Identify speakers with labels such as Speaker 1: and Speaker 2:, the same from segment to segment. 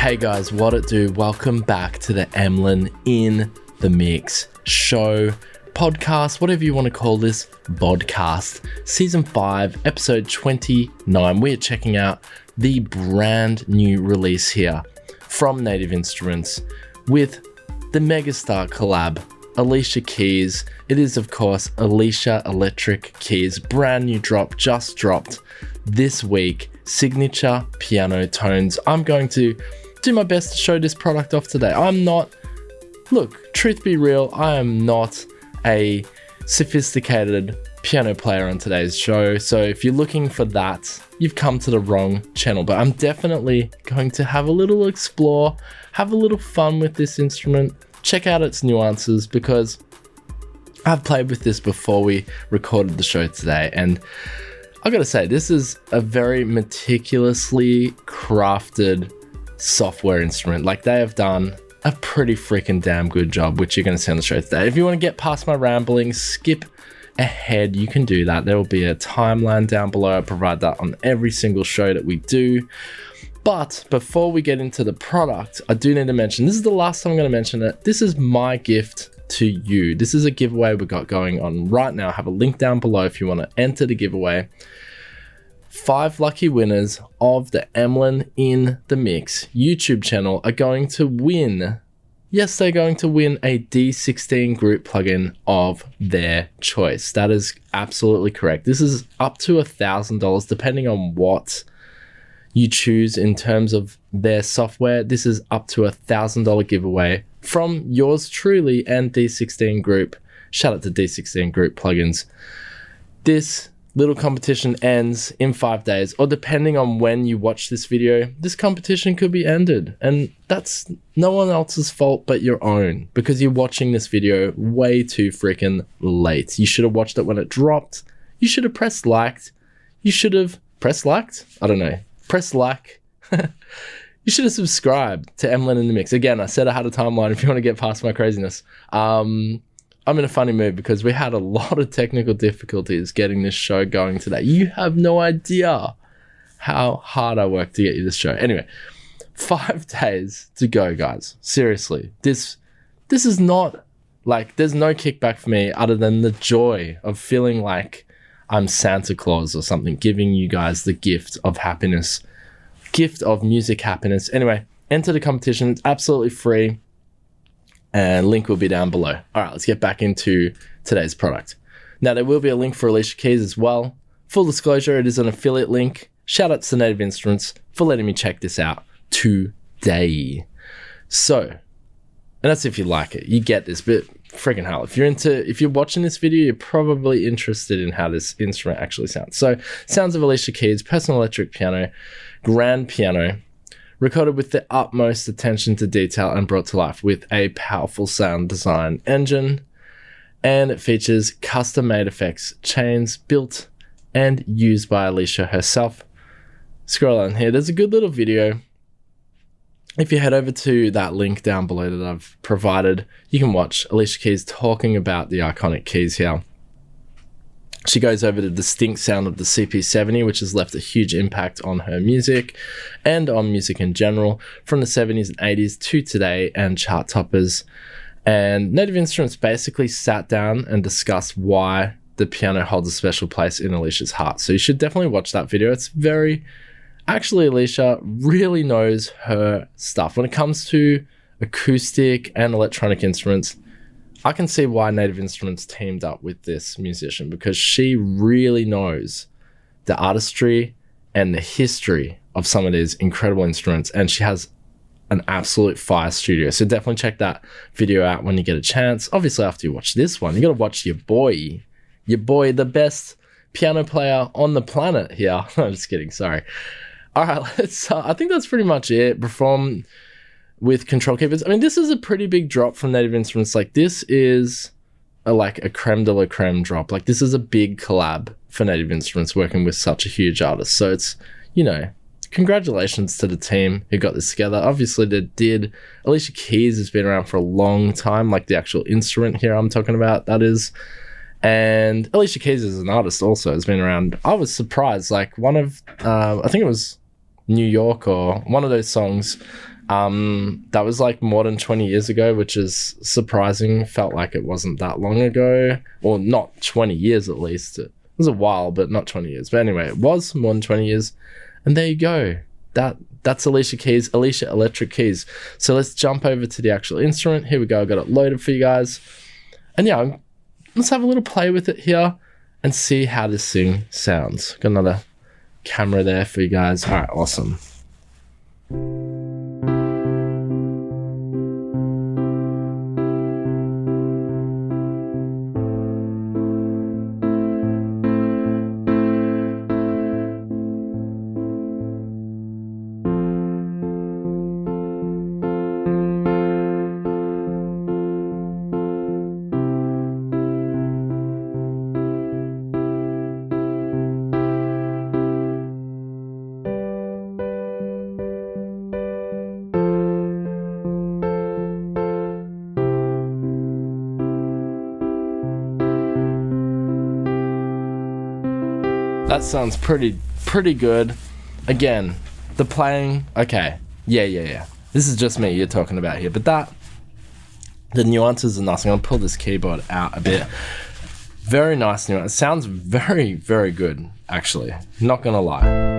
Speaker 1: Hey guys, what it do? Welcome back to the Emlyn in the Mix show, podcast, whatever you want to call this, podcast, season 5, episode 29. We're checking out the brand new release here from Native Instruments with the megastar collab, Alicia Keys. It is, of course, Alicia Electric Keys, brand new drop, just dropped this week, signature piano tones. I'm going to do my best to show this product off today. Look, truth be real, I am not a sophisticated piano player on today's show, so if you're looking for that, you've come to the wrong channel, but I'm definitely going to have a little explore, have a little fun with this instrument, check out its nuances, because I've played with this before we recorded the show today, and I gotta say, this is a very meticulously crafted software instrument. Like, they have done a pretty freaking damn good job, which you're going to see on the show today. If you want to get past my ramblings, skip ahead, you can do that. There will be a timeline down below. I provide that on every single show that we do. But before we get into the product, I do need to mention, this is the last time I'm going to mention it. This is my gift to you. This is a giveaway we got going on right now. I have a link down below if you want to enter the giveaway. 5 lucky winners of the Emlyn in the Mix YouTube channel are going to win. Yes, they're going to win a D16 Group plugin of their choice. That is absolutely correct. This is up to $1,000 depending on what you choose in terms of their software. This is up to $1,000 giveaway from yours truly and D16 Group. Shout out to D16 Group plugins. This little competition ends in 5 days, or depending on when you watch this video, this competition could be ended, and that's no one else's fault but your own, because you're watching this video way too freaking late. You should have watched it when it dropped. You should have pressed liked. You should have pressed liked? I don't know. Press like. You should have subscribed to Emlyn in the Mix. Again, I said I had a timeline if you want to get past my craziness. I'm in a funny mood because we had a lot of technical difficulties getting this show going today. You have no idea how hard I worked to get you this show. Anyway, 5 days to go, guys. Seriously, this is not like, there's no kickback for me other than the joy of feeling like I'm Santa Claus or something, giving you guys the gift of happiness, gift of music happiness. Anyway, enter the competition. It's absolutely free. And link will be down below. All right, let's get back into today's product. Now, there will be a link for Alicia Keys as well. Full disclosure, it is an affiliate link. Shout out to Native Instruments for letting me check this out today. So, and that's if you like it. You get this, but freaking hell, if you're watching this video, you're probably interested in how this instrument actually sounds. So, sounds of Alicia Keys, personal electric piano, grand piano, recorded with the utmost attention to detail and brought to life with a powerful sound design engine. And it features custom-made effects chains built and used by Alicia herself. Scroll on here. There's a good little video. If you head over to that link down below that I've provided, you can watch Alicia Keys talking about the iconic keys here. She goes over the distinct sound of the CP70, which has left a huge impact on her music and on music in general, from the 70s and 80s to today, and chart toppers. And Native Instruments basically sat down and discussed why the piano holds a special place in Alicia's heart. So you should definitely watch that video. It's actually, Alicia really knows her stuff. When it comes to acoustic and electronic instruments, I can see why Native Instruments teamed up with this musician, because she really knows the artistry and the history of some of these incredible instruments, and she has an absolute fire studio. So definitely check that video out when you get a chance. Obviously, after you watch this one, you got to watch your boy, the best piano player on the planet here. I'm just kidding. Sorry. All right, I think that's pretty much it. Perform with control keepers. I mean, this is a pretty big drop from Native Instruments. Like, this is like a creme de la creme drop. Like, this is a big collab for Native Instruments working with such a huge artist. So it's, congratulations to the team who got this together. Obviously, Alicia Keys has been around for a long time, like the actual instrument here I'm talking about, that is. And Alicia Keys as an artist also has been around. I was surprised, like one of, I think it was New York or one of those songs, That was like more than 20 years ago, which is surprising. Felt like it wasn't that long ago, or not 20 years at least. It was a while, but not 20 years. But anyway, it was more than 20 years. And there you go. That's Alicia Keys, Alicia Electric Keys. So let's jump over to the actual instrument. Here we go. I got it loaded for you guys. And yeah, let's have a little play with it here and see how this thing sounds. Got another camera there for you guys. All right, awesome. That sounds pretty good. Again, the playing, okay. Yeah. This is just me you're talking about here. But the nuances are nice. I'm going to pull this keyboard out a bit. Very nice nuance. It sounds very, very good, actually. Not going to lie.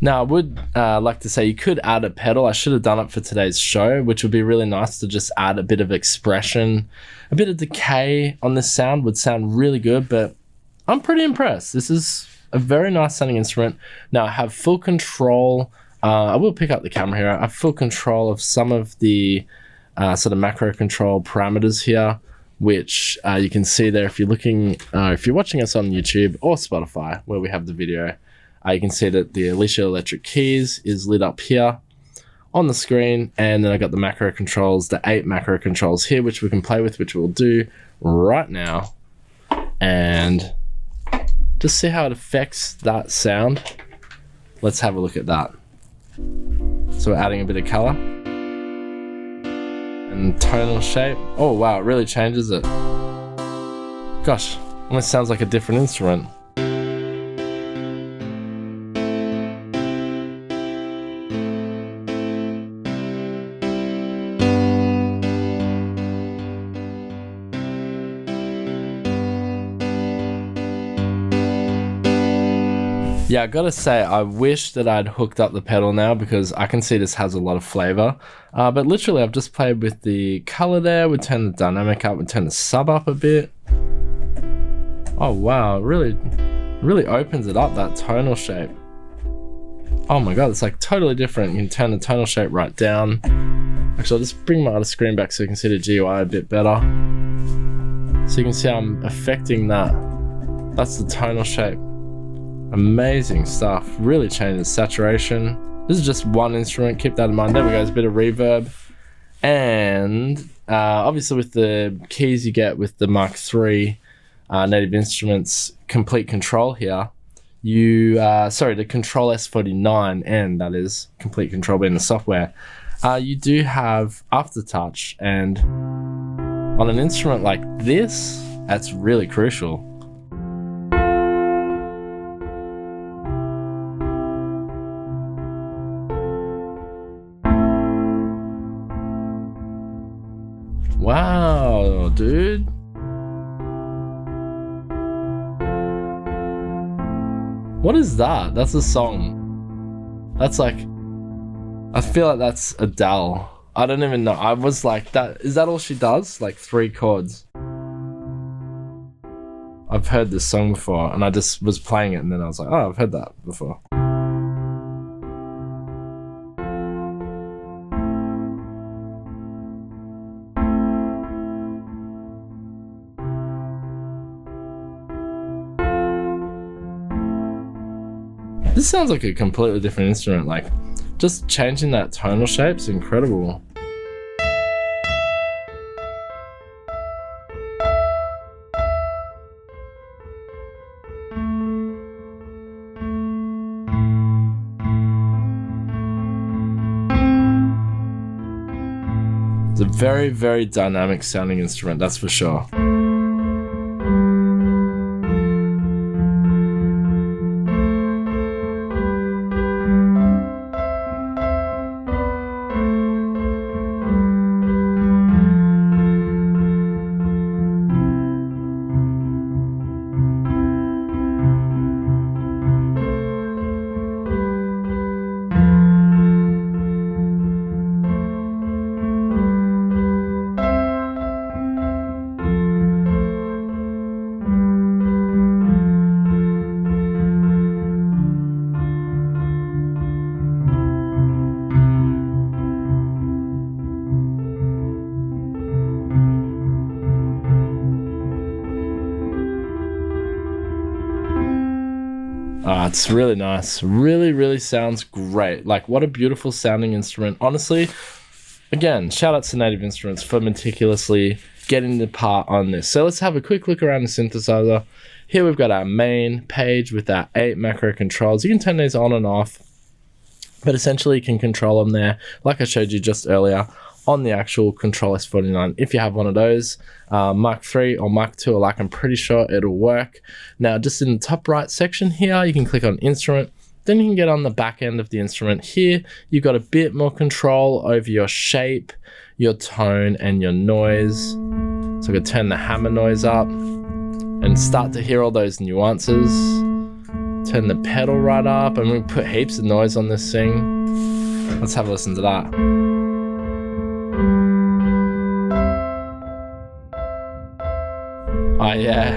Speaker 1: Now, I would like to say you could add a pedal. I should have done it for today's show, which would be really nice to just add a bit of expression. A bit of decay on this sound would sound really good, but I'm pretty impressed. This is a very nice sounding instrument. Now, I have full control. I will pick up the camera here. I have full control of some of the sort of macro control parameters here, which you can see there if you're looking, if you're watching us on YouTube or Spotify, where we have the video. You can see that the Alicia Electric Keys is lit up here on the screen, and then I got the macro controls, the 8 macro controls here, which we can play with, which we'll do right now, and just see how it affects that sound. Let's have a look at that. So we're adding a bit of color and tonal shape. Oh wow, it really changes it. Gosh, almost sounds like a different instrument. Yeah, I gotta say, I wish that I'd hooked up the pedal now, because I can see this has a lot of flavor. But literally, I've just played with the color there. We turn the dynamic up, we turn the sub up a bit. Oh wow, it really opens it up, that tonal shape. Oh my god, it's like totally different. You can turn the tonal shape right down. Actually, I'll just bring my other screen back so you can see the GUI a bit better. So you can see I'm affecting that. That's the tonal shape. Amazing stuff. Really changes saturation. This is just one instrument, keep that in mind. There we go, there's a bit of reverb. And obviously with the keys you get with the Mark III Native Instruments complete control here, the Control S49N, that is complete control being the software, you do have aftertouch, and on an instrument like this, that's really crucial. Wow, dude. What is that? That's a song. That's like, I feel like that's Adele. I don't even know. I was like, is that all she does? Like 3 chords. I've heard this song before, and I just was playing it, and then I was like, oh, I've heard that before. This sounds like a completely different instrument. Like, just changing that tonal shape's incredible. It's a very, very dynamic sounding instrument, that's for sure. It's really nice. Really, really sounds great. Like, what a beautiful sounding instrument. Honestly, again, shout out to Native Instruments for meticulously getting the part on this. So let's have a quick look around the synthesizer. Here we've got our main page with our 8 macro controls. You can turn these on and off, but essentially you can control them there, like I showed you just earlier, on the actual Control S49 if you have one of those. Mark 3 or Mark 2, like, I'm pretty sure it'll work. Now, just in the top right section here, you can click on instrument. Then you can get on the back end of the instrument. Here, you've got a bit more control over your shape, your tone, and your noise. So I could turn the hammer noise up and start to hear all those nuances. Turn the pedal right up, and we put heaps of noise on this thing. Let's have a listen to that. Oh yeah.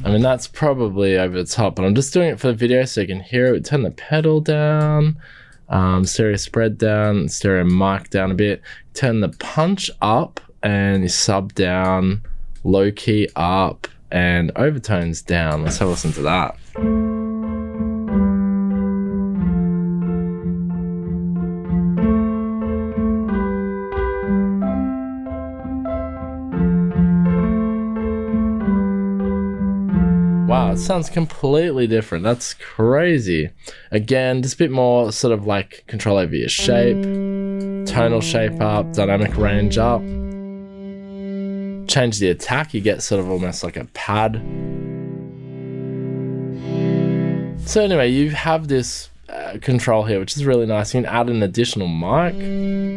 Speaker 1: I mean, that's probably over the top, but I'm just doing it for the video so you can hear it. Turn the pedal down, stereo spread down, stereo mic down a bit. Turn the punch up and sub down, low key up, and overtones down. Let's have a listen to that. Wow, it sounds completely different. That's crazy. Again, just a bit more sort of like control over your shape, tonal shape up, dynamic range up. Change the attack, you get sort of almost like a pad. So anyway, you have this control here, which is really nice. You can add an additional mic.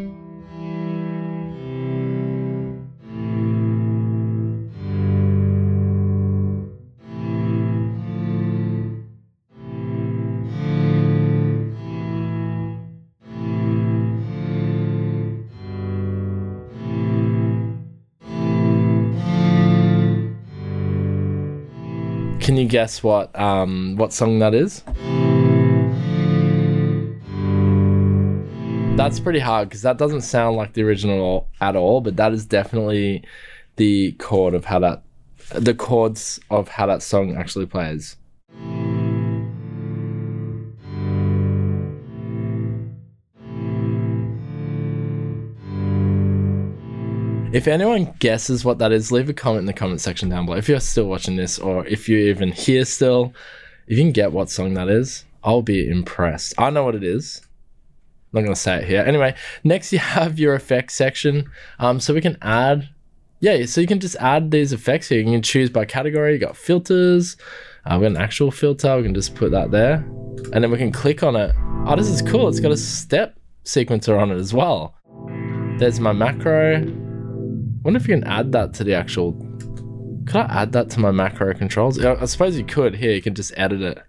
Speaker 1: Can you guess what song that is? That's pretty hard because that doesn't sound like the original at all, but that is definitely the chords of how that song actually plays. If anyone guesses what that is, leave a comment in the comment section down below. If you're still watching this, or if you're even here still, if you can get what song that is, I'll be impressed. I know what it is. I'm not going to say it here. Anyway, next you have your effects section. So we can add, so you can just add these effects here. You can choose by category. You got filters. We've got an actual filter. We can just put that there. And then we can click on it. Oh, this is cool. It's got a step sequencer on it as well. There's my macro. Wonder if you can add that to the actual, could I add that to my macro controls? I suppose you could. Here, you can just edit it.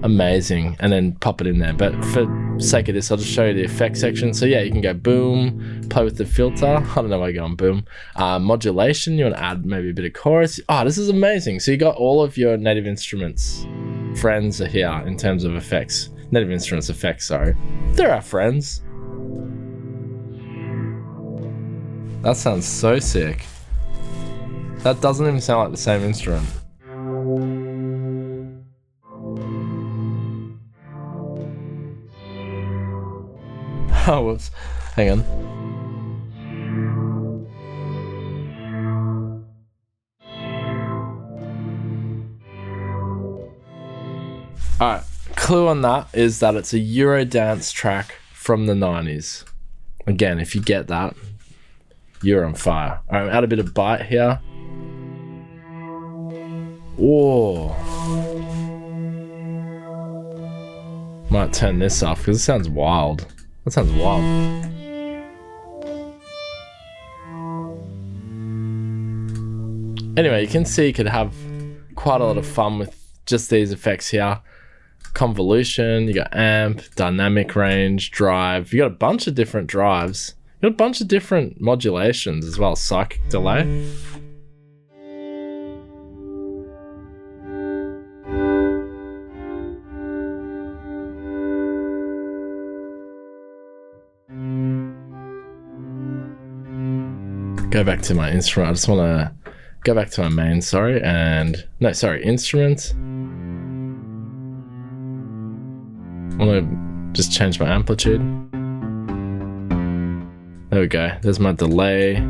Speaker 1: Amazing. And then pop it in there. But for sake of this, I'll just show you the effects section. So yeah, you can go boom, play with the filter. I don't know why you're going boom. Modulation, you want to add maybe a bit of chorus. Oh, this is amazing. So you got all of your Native Instruments friends are here in terms of effects. Native Instruments effects, sorry. They're our friends. That sounds so sick. That doesn't even sound like the same instrument. Oh, whoops. Hang on. Alright, clue on that is that it's a Eurodance track from the 90s. Again, if you get that, you're on fire. Alright, add a bit of bite here. Whoa. Might turn this off because it sounds wild. That sounds wild. Anyway, you can see you could have quite a lot of fun with just these effects here. Convolution, you got amp, dynamic range, drive. You got a bunch of different drives. You got a bunch of different modulations as well. Psychic delay. Go back to my instrument. I just want to go back to my main, sorry, and no, sorry, instrument. I want to just change my amplitude. There we go. There's my delay.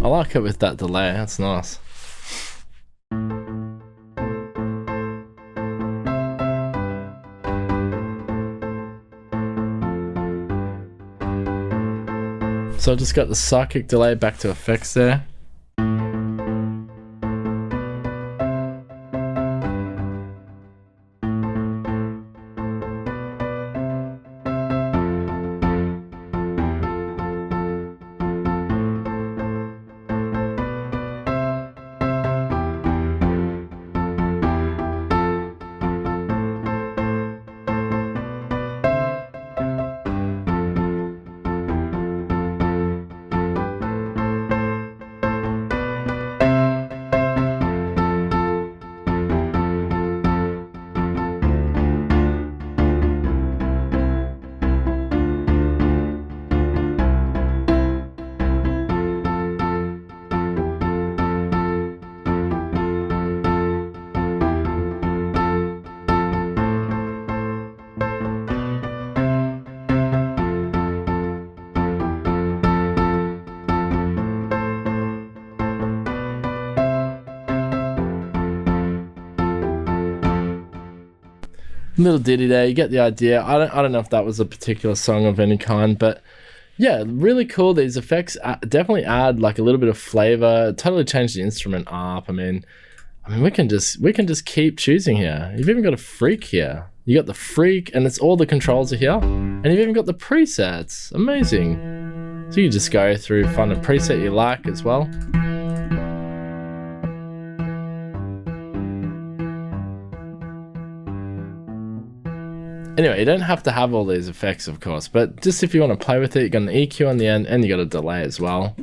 Speaker 1: I like it with that delay, that's nice. So I just got the psychic delay back to effects there. Little ditty there, you get the idea. I don't know if that was a particular song of any kind, but yeah, really cool. These effects definitely add like a little bit of flavor. Totally change the instrument up. I mean, we can just keep choosing here. You've even got a freak here. You got the freak, and it's all the controls are here, and you've even got the presets. Amazing. So you just go through, find a preset you like as well. Anyway, you don't have to have all these effects, of course, but just if you want to play with it, you got an EQ on the end, and you got a delay as well.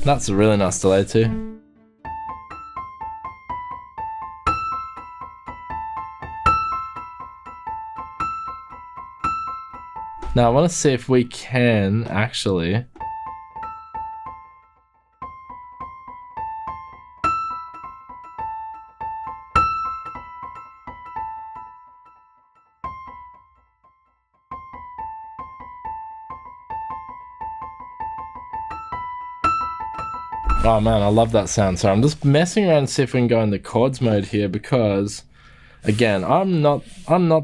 Speaker 1: That's a really nice delay too. Now I want to see if we can actually oh man, I love that sound. So I'm just messing around to see if we can go in the chords mode here because, again, I'm not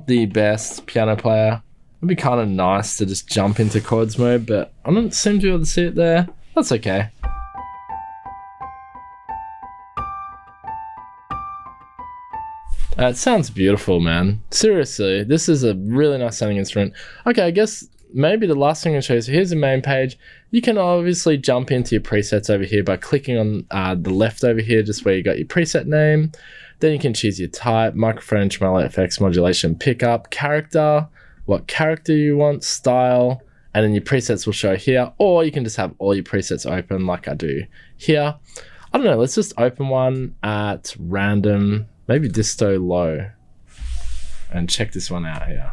Speaker 1: the best piano player. It'd be kind of nice to just jump into chords mode, but I don't seem to be able to see it there. That's okay. It sounds beautiful, man. Seriously, this is a really nice sounding instrument. Okay, I guess maybe the last thing I'll show you. So here's the main page. You can obviously jump into your presets over here by clicking on the left over here, just where you got your preset name. Then you can choose your type, microphone, tremolo, effects, modulation, pickup, character, what character you want, style, and then your presets will show here, or you can just have all your presets open like I do here. I don't know, let's just open one at random, maybe disto low, and check this one out here.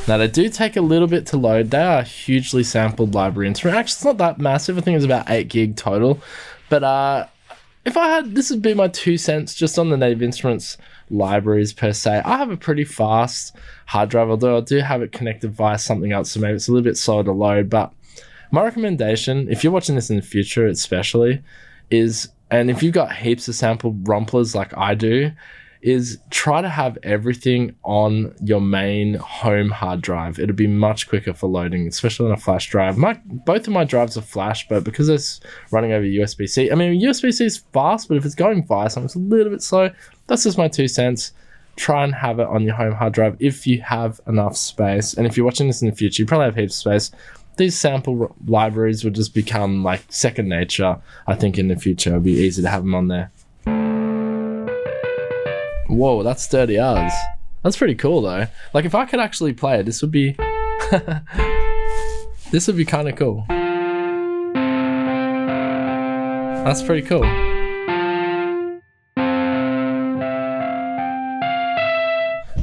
Speaker 1: Now they do take a little bit to load. They are a hugely sampled library instrument. Actually, it's not that massive. I think it's about 8 gig total. But if I had, this would be my 2 cents just on the Native Instruments libraries per se. I have a pretty fast hard drive, although I do have it connected via something else, so maybe it's a little bit slower to load. But my recommendation, if you're watching this in the future especially, is, and if you've got heaps of sample romplers like I do, is try to have everything on your main home hard drive. It'll be much quicker for loading, especially on a flash drive. Both of my drives are flash, but because it's running over USB-C, I mean, USB-C is fast, but if it's going via something, it's a little bit slow. That's just my 2 cents. Try and have it on your home hard drive if you have enough space. And if you're watching this in the future, you probably have heaps of space. These sample libraries will just become like second nature. I think in the future, it'll be easy to have them on there. Whoa, that's 30 hours. That's pretty cool though. Like if I could actually play it, this would be this would be kind of cool. That's pretty cool.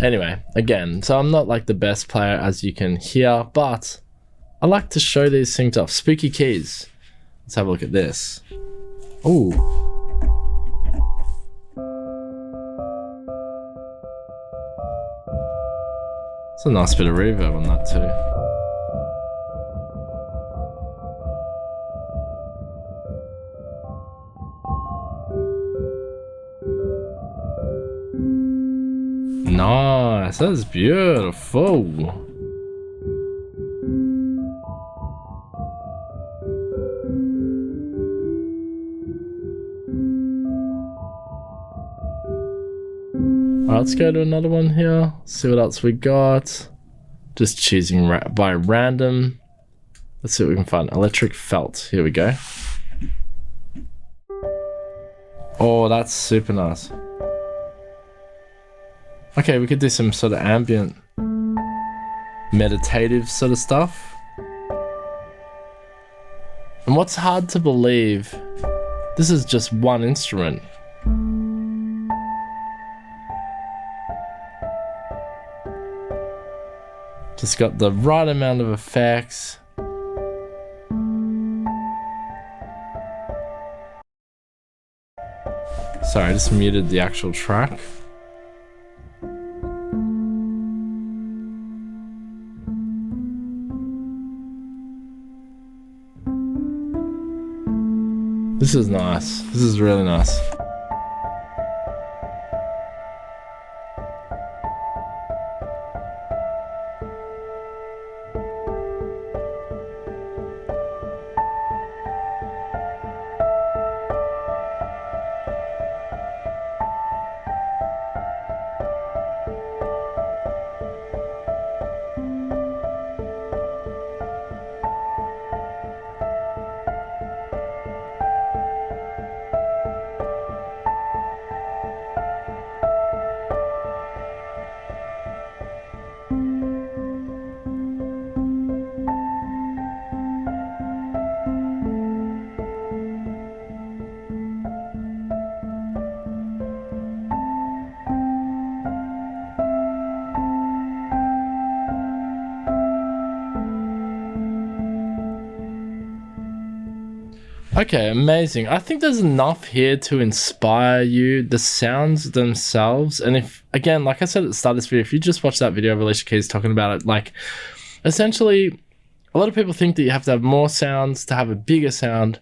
Speaker 1: Anyway, again, so I'm not like the best player as you can hear, but I like to show these things off. Spooky keys. Let's have a look at this. Ooh. It's a nice bit of reverb on that too. Nice, that's beautiful. Let's go to another one here, see what else we got. Just choosing by random. Let's see what we can find. Electric felt, here we go. Oh, that's super nice. Okay, we could do some sort of ambient, meditative sort of stuff. And what's hard to believe, this is just one instrument. Just got the right amount of effects. Sorry, I just muted the actual track. This is nice. This is really nice. Okay, amazing. I think there's enough here to inspire you, the sounds themselves. And if, again, like I said at the start of this video, if you just watch that video of Alicia Keys talking about it, like, essentially, a lot of people think that you have to have more sounds to have a bigger sound,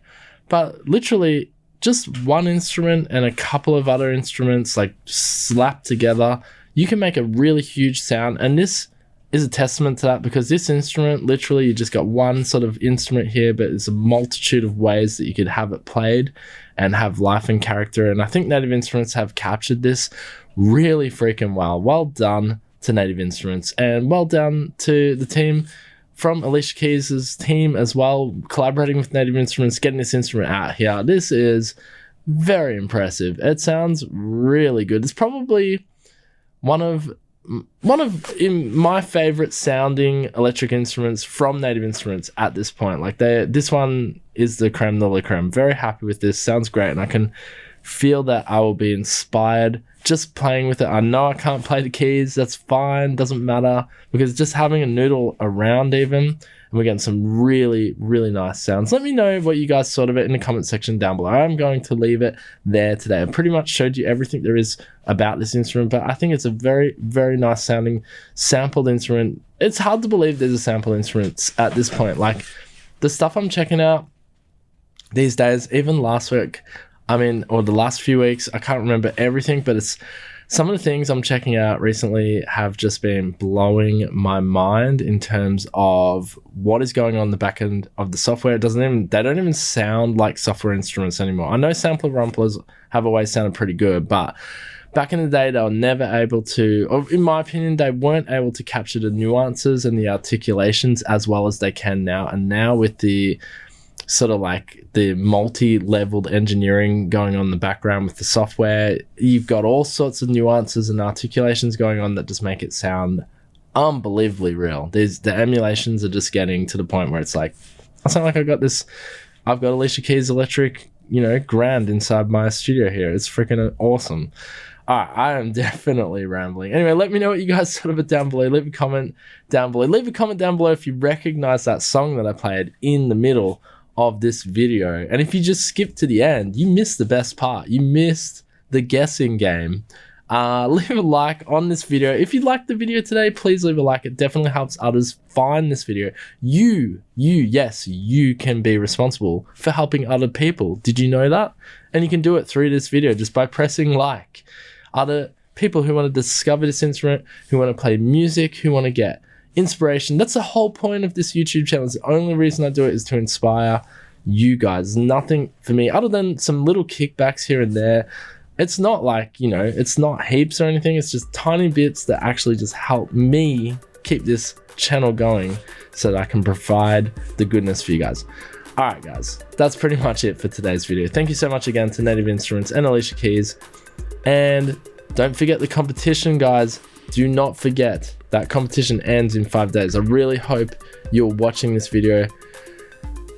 Speaker 1: but literally just one instrument and a couple of other instruments, like, slapped together, you can make a really huge sound. And this is a testament to that, because this instrument, literally, you just got one sort of instrument here, but there's a multitude of ways that you could have it played and have life and character. And I think Native Instruments have captured this really freaking well. Well done to Native Instruments, and well done to the team from Alicia Keys' team as well, collaborating with Native Instruments, getting this instrument out here. This is very impressive. It sounds really good. It's probably one of one of my favorite sounding electric instruments from Native Instruments at this point. Like this one is the creme de la creme. Very happy with this. Sounds great, and I can feel that I will be inspired just playing with it. I know I can't play the keys. That's fine. Doesn't matter, because just having a noodle around even, and we're getting some really, really nice sounds. Let me know what you guys thought of it in the comment section down below. I'm going to leave it there today. I pretty much showed you everything there is about this instrument, but I think it's a very, very nice sounding sampled instrument. It's hard to believe there's a sample instrument at this point. Like the stuff I'm checking out these days, even last week, or the last few weeks, I can't remember everything, but it's some of the things I'm checking out recently have just been blowing my mind in terms of what is going on in the back end of the software. They don't even sound like software instruments anymore. I know sampler rumplers have always sounded pretty good, but back in the day, they were never able to, or in my opinion, they weren't able to capture the nuances and the articulations as well as they can now. And now with the sort of like the multi-leveled engineering going on in the background with the software, you've got all sorts of nuances and articulations going on that just make it sound unbelievably real. The emulations are just getting to the point where it's like, I sound like I've got Alicia Keys Electric, grand inside my studio here. It's freaking awesome. All right, I am definitely rambling. Anyway, let me know what you guys thought of it down below. Leave a comment down below. Leave a comment down below if you recognize that song that I played in the middle of this video. And if you just skip to the end, you missed the best part. You missed the guessing game. Leave a like on this video. If you liked the video today, please leave a like. It definitely helps others find this video. Yes, you can be responsible for helping other people. Did you know that? And you can do it through this video just by pressing like. Other people who want to discover this instrument, who want to play music, who want to get inspiration. That's the whole point of this YouTube channel. It's the only reason I do it is to inspire you guys. Nothing for me other than some little kickbacks here and there. It's not like, it's not heaps or anything. It's just tiny bits that actually just help me keep this channel going so that I can provide the goodness for you guys. All right, guys, that's pretty much it for today's video. Thank you so much again to Native Instruments and Alicia Keys. And don't forget the competition, guys. Do not forget that competition ends in 5 days. I really hope you're watching this video.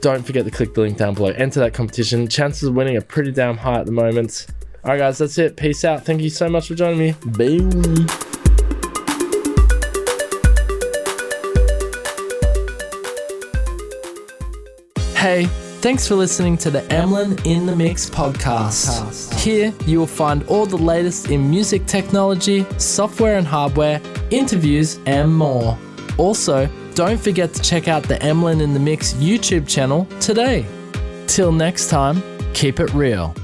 Speaker 1: Don't forget to click the link down below. Enter that competition. Chances of winning are pretty damn high at the moment. All right, guys, that's it. Peace out. Thank you so much for joining me. Bye. Hey, thanks for listening to the Emlyn in the Mix podcast. Here you will find all the latest in music technology, software and hardware, interviews and more. Also, don't forget to check out the Emlyn in the Mix YouTube channel today. Till next time, keep it real.